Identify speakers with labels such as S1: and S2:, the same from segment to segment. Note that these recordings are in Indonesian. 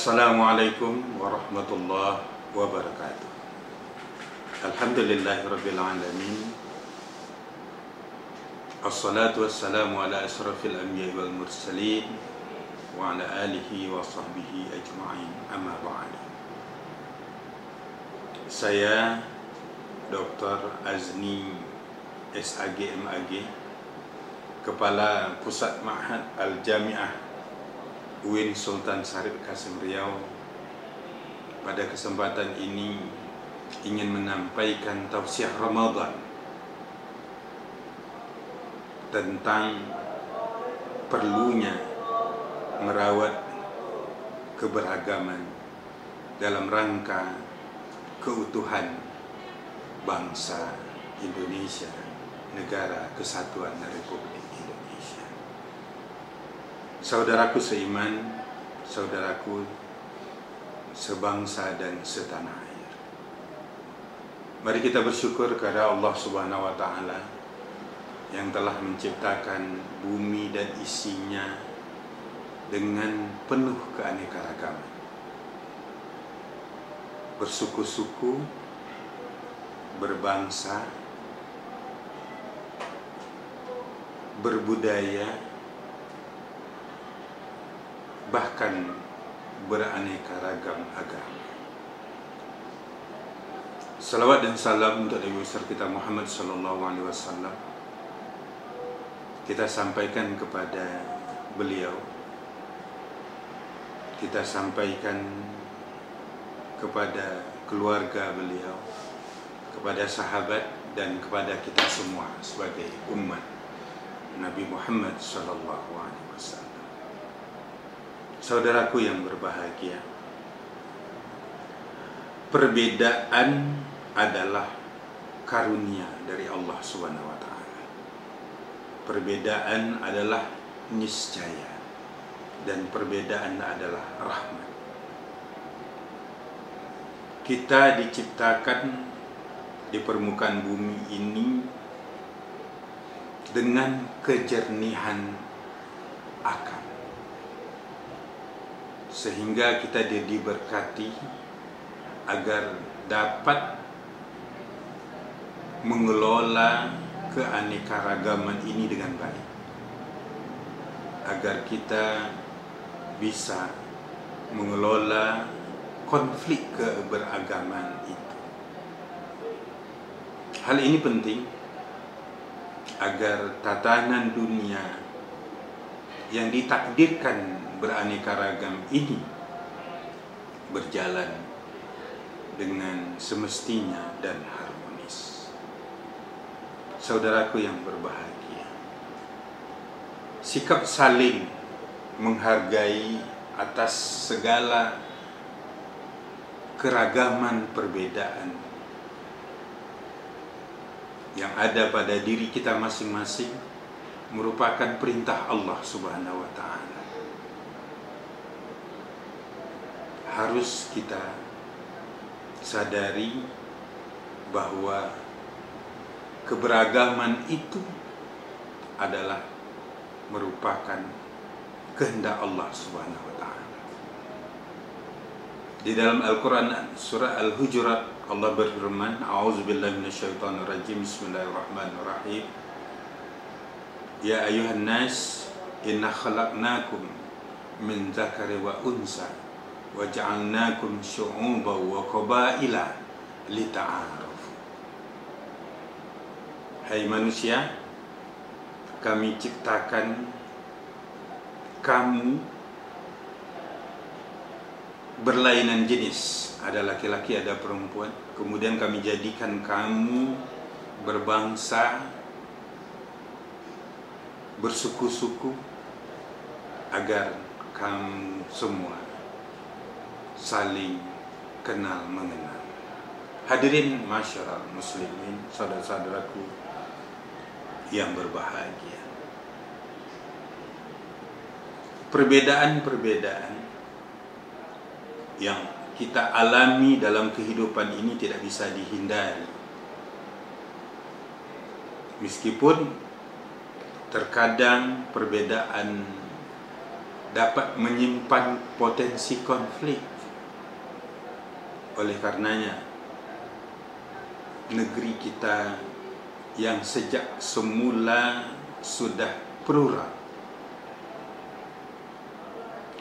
S1: Assalamualaikum warahmatullahi wabarakatuh. Alhamdulillahirabbil alamin. Assalatu wassalamu ala asrafil anbiya'i wal mursalin wa ala alihi wa sahbihi ajma'in. Amma ba'd. Saya Dr. Azni SAG MAG, Kepala Pusat Ma'had Al-Jami'ah UIN Sultan Syarif Qasim Riau, pada kesempatan ini ingin menyampaikan tausiah Ramadan tentang perlunya merawat keberagaman dalam rangka keutuhan bangsa Indonesia, Negara Kesatuan Republik Indonesia. Saudaraku seiman, saudaraku sebangsa dan setanah air, mari kita bersyukur kepada Allah Subhanahu wa Ta'ala yang telah menciptakan bumi dan isinya dengan penuh keanekaragaman, bersuku-suku, berbangsa, berbudaya, bahkan beraneka ragam agama. Salawat dan salam untuk Nabi besar kita Muhammad sallallahu alaihi wasallam kita sampaikan kepada beliau, kita sampaikan kepada keluarga beliau, kepada sahabat, dan kepada kita semua sebagai umat Nabi Muhammad sallallahu alaihi wasallam. Saudaraku yang berbahagia, perbedaan adalah karunia dari Allah Subhanahu wa Ta'ala. Perbedaan adalah niscaya, dan perbedaan adalah rahmat. Kita diciptakan di permukaan bumi ini dengan kejernihan akal, sehingga kita diberkati agar dapat mengelola keanekaragaman ini dengan baik, agar kita bisa mengelola konflik keberagaman itu. Hal ini penting agar tatanan dunia yang ditakdirkan beraneka ragam ini berjalan dengan semestinya dan harmonis. Saudaraku yang berbahagia, sikap saling menghargai atas segala keragaman perbedaan yang ada pada diri kita masing-masing merupakan perintah Allah Subhanahu wa Ta'ala. Harus kita sadari bahwa keberagaman itu adalah merupakan kehendak Allah Subhanahu wa Ta'ala. Di dalam Al-Quran surah Al-Hujurat, Allah berfirman, A'udzubillahi minasyaitonirrajim, Bismillahirrahmanirrahim. Ya ayuhan nas, inna khalaqnakum min dzakari wa unsa wa ja'alnakum syu'uban wa qabaila lita'arafu. Hai manusia, kami ciptakan kamu berlainan jenis, ada laki-laki, ada perempuan. Kemudian kami jadikan kamu berbangsa, bersuku-suku, agar kamu semua saling kenal mengenal. Hadirin masyarakat muslimin, saudara-saudaraku yang berbahagia, perbedaan-perbedaan yang kita alami dalam kehidupan ini tidak bisa dihindari. Meskipun terkadang perbedaan dapat menyimpan potensi konflik. Oleh karenanya, negeri kita yang sejak semula sudah plural,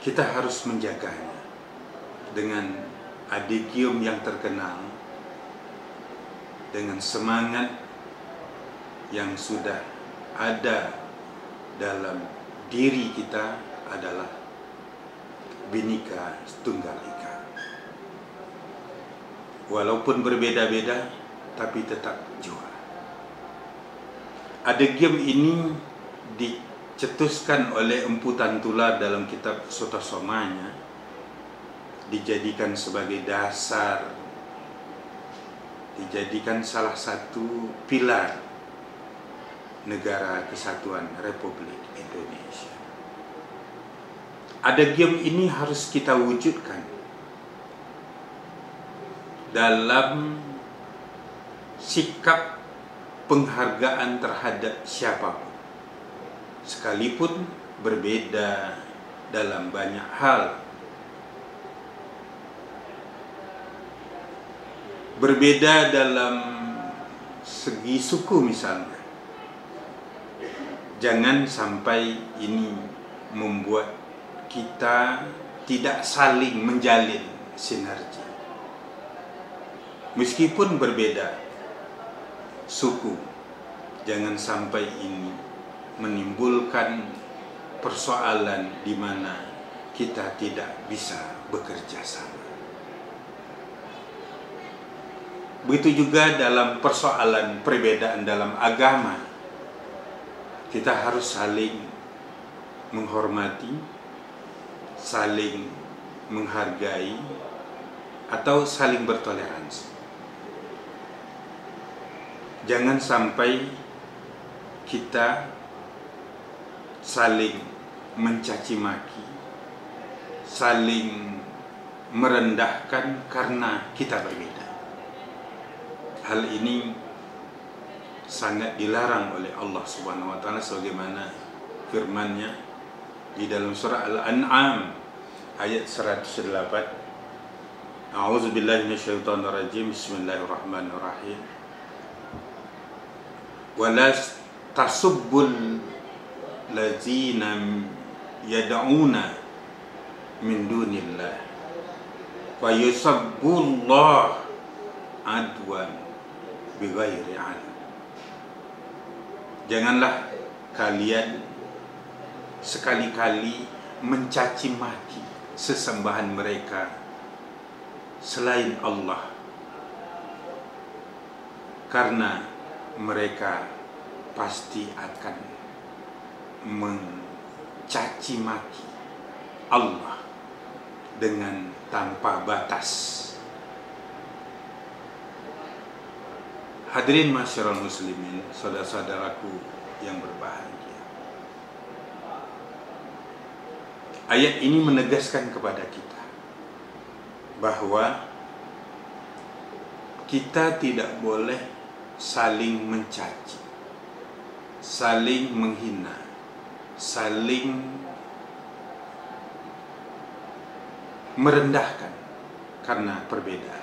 S1: kita harus menjaganya dengan adigium yang terkenal, dengan semangat yang sudah ada dalam diri kita adalah Bhinneka Tunggal Ika. Walaupun berbeda-beda, tapi tetap jua. Adigium ini dicetuskan oleh Empu Tantula dalam kitab Sutasomanya, dijadikan sebagai dasar, dijadikan salah satu pilar Negara Kesatuan Republik Indonesia. Adigium ini harus kita wujudkan dalam sikap penghargaan terhadap siapapun, sekalipun berbeda dalam banyak hal. Berbeda dalam segi suku misalnya. Jangan sampai ini membuat kita tidak saling menjalin sinergi. Meskipun berbeda suku, jangan sampai ini menimbulkan persoalan di mana kita tidak bisa bekerja sama. Begitu juga dalam persoalan perbedaan dalam agama. Kita harus saling menghormati, saling menghargai, atau saling bertoleransi. Jangan sampai kita saling mencaci maki, saling merendahkan karena kita berbeda. Hal ini sangat dilarang oleh Allah Subhanahu wa taala sebagaimana firman-Nya di dalam surah Al-An'am ayat 108. A'udzu billahi minasyaitonir rajim. Bismillahirrahmanirrahim. Wa la tasubbul ladzina yad'una min dunillah wa yusabbullah adwan bighairi 'ilm. Janganlah kalian sekali-kali mencaci maki sesembahan mereka selain Allah, karena mereka pasti akan mencaci maki Allah dengan tanpa batas. Hadirin masyarakat muslimin, saudara-saudaraku yang berbahagia. Ayat ini menegaskan kepada kita bahwa kita tidak boleh saling mencaci, saling menghina, saling merendahkan karena perbedaan.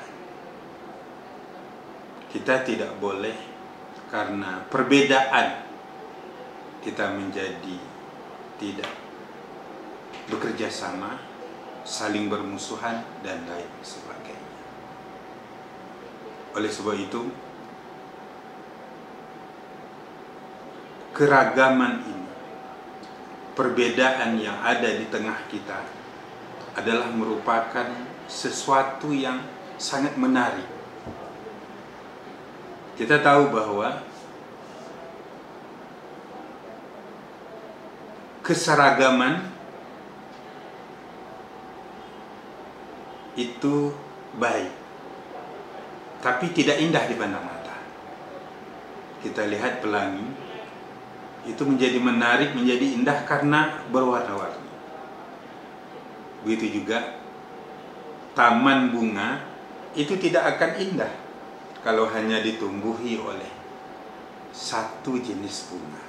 S1: Kita tidak boleh karena perbedaan kita menjadi tidak bekerja sama, saling bermusuhan, dan lain sebagainya. Oleh sebab itu, keragaman ini, perbedaan yang ada di tengah kita adalah merupakan sesuatu yang sangat menarik. Kita tahu bahwa keseragaman itu baik, tapi tidak indah dipandang mata. Kita lihat pelangi itu menjadi menarik, menjadi indah karena berwarna-warni. Begitu juga taman bunga itu tidak akan indah kalau hanya ditumbuhi oleh satu jenis bunga.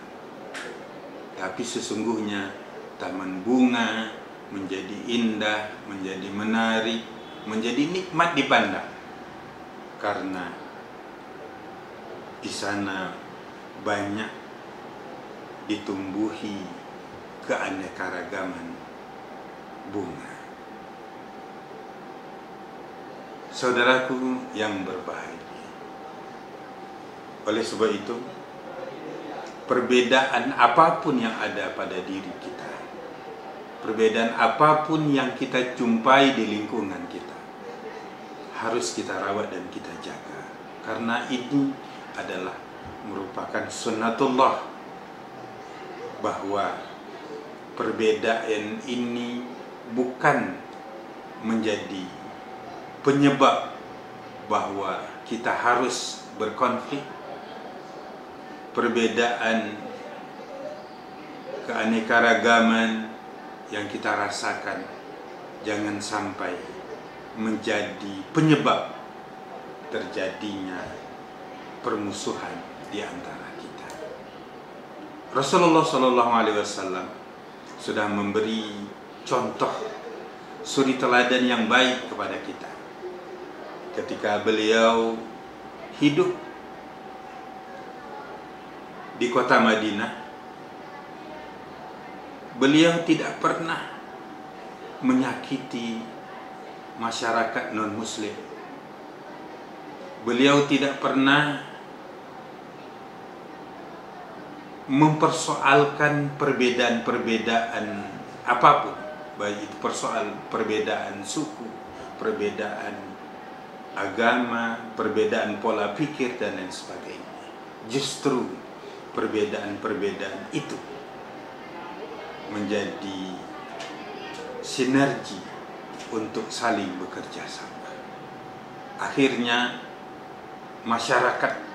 S1: Tapi sesungguhnya taman bunga menjadi indah, menjadi menarik, menjadi nikmat dipandang, karena di sana banyak ditumbuhi keanekaragaman bunga. Saudaraku yang berbahagia, oleh sebab itu, perbedaan apapun yang ada pada diri kita, perbedaan apapun yang kita jumpai di lingkungan kita, harus kita rawat dan kita jaga, karena ini adalah merupakan sunnatullah, bahwa perbedaan ini bukan menjadi penyebab bahwa kita harus berkonflik. Perbedaan keanekaragaman yang kita rasakan jangan sampai menjadi penyebab terjadinya permusuhan di antara kita. Rasulullah SAW sudah memberi contoh suri teladan yang baik kepada kita ketika beliau hidup di kota Madinah. Beliau tidak pernah menyakiti masyarakat non-muslim. Beliau tidak pernah mempersoalkan perbedaan-perbedaan apapun, baik itu persoal perbedaan suku, perbedaan agama, perbedaan pola pikir dan lain sebagainya. Justru perbedaan-perbedaan itu menjadi sinergi untuk saling bekerja sama. Akhirnya masyarakat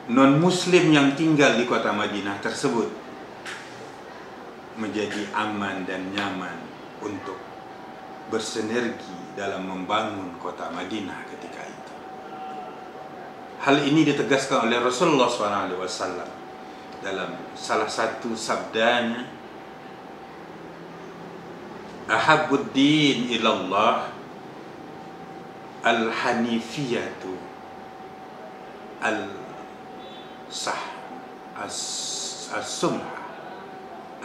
S1: non-muslim yang tinggal di kota Madinah tersebut menjadi aman dan nyaman untuk bersinergi dalam membangun kota Madinah ketika itu. Hal ini ditegaskan oleh Rasulullah SAW dalam salah satu sabdanya, ahabbud din ilallah al-hanifiyatu as-sumha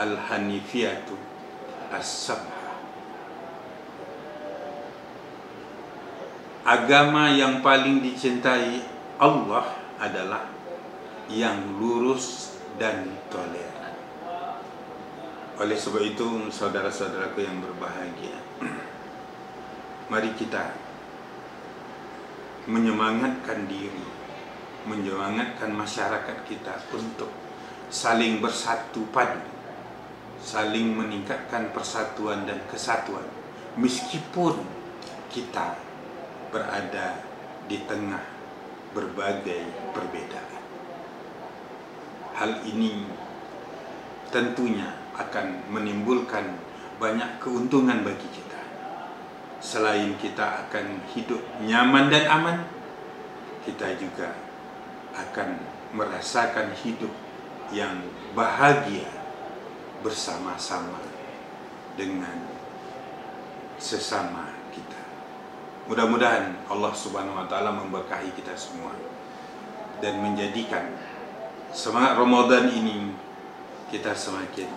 S1: al-hanifiyatu as-samha. Agama yang paling dicintai Allah adalah yang lurus dan toleran. Oleh sebab itu, saudara-saudaraku yang berbahagia, mari kita menyemangatkan diri, menyemangatkan masyarakat kita untuk saling bersatu padu, saling meningkatkan persatuan dan kesatuan, meskipun kita berada di tengah berbagai perbedaan. Hal ini tentunya akan menimbulkan banyak keuntungan bagi kita. Selain kita akan hidup nyaman dan aman, kita juga akan merasakan hidup yang bahagia bersama-sama dengan sesama kita. Mudah-mudahan Allah Subhanahu wa Ta'ala memberkahi kita semua dan menjadikan semangat Ramadan ini kita semakin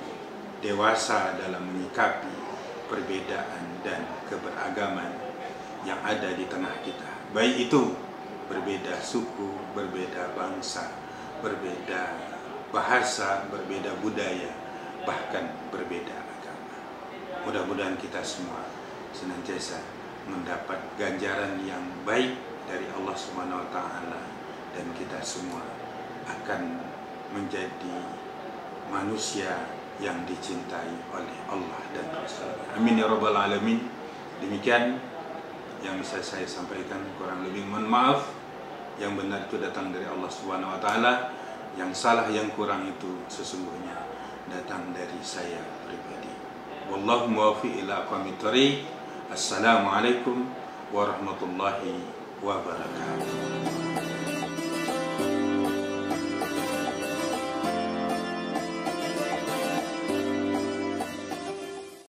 S1: dewasa dalam menyikapi perbedaan dan keberagaman yang ada di tengah kita. Baik itu berbeda suku, berbeda bangsa, berbeda bahasa, berbeda budaya, bahkan berbeda agama. Mudah-mudahan kita semua senantiasa mendapat ganjaran yang baik dari Allah Subhanahu wa Ta'ala, dan kita semua akan menjadi manusia yang dicintai oleh Allah dan Rasulnya. Amin ya rabbal alamin. Demikian yang bisa saya sampaikan, kurang lebih mohon maaf. Yang benar itu datang dari Allah Subhanahu wa Ta'ala, yang salah yang kurang itu sesungguhnya datang dari saya pribadi. Wallahu muwaffiq ila aqwamit thoriq. Assalamualaikum warahmatullahi wabarakatuh.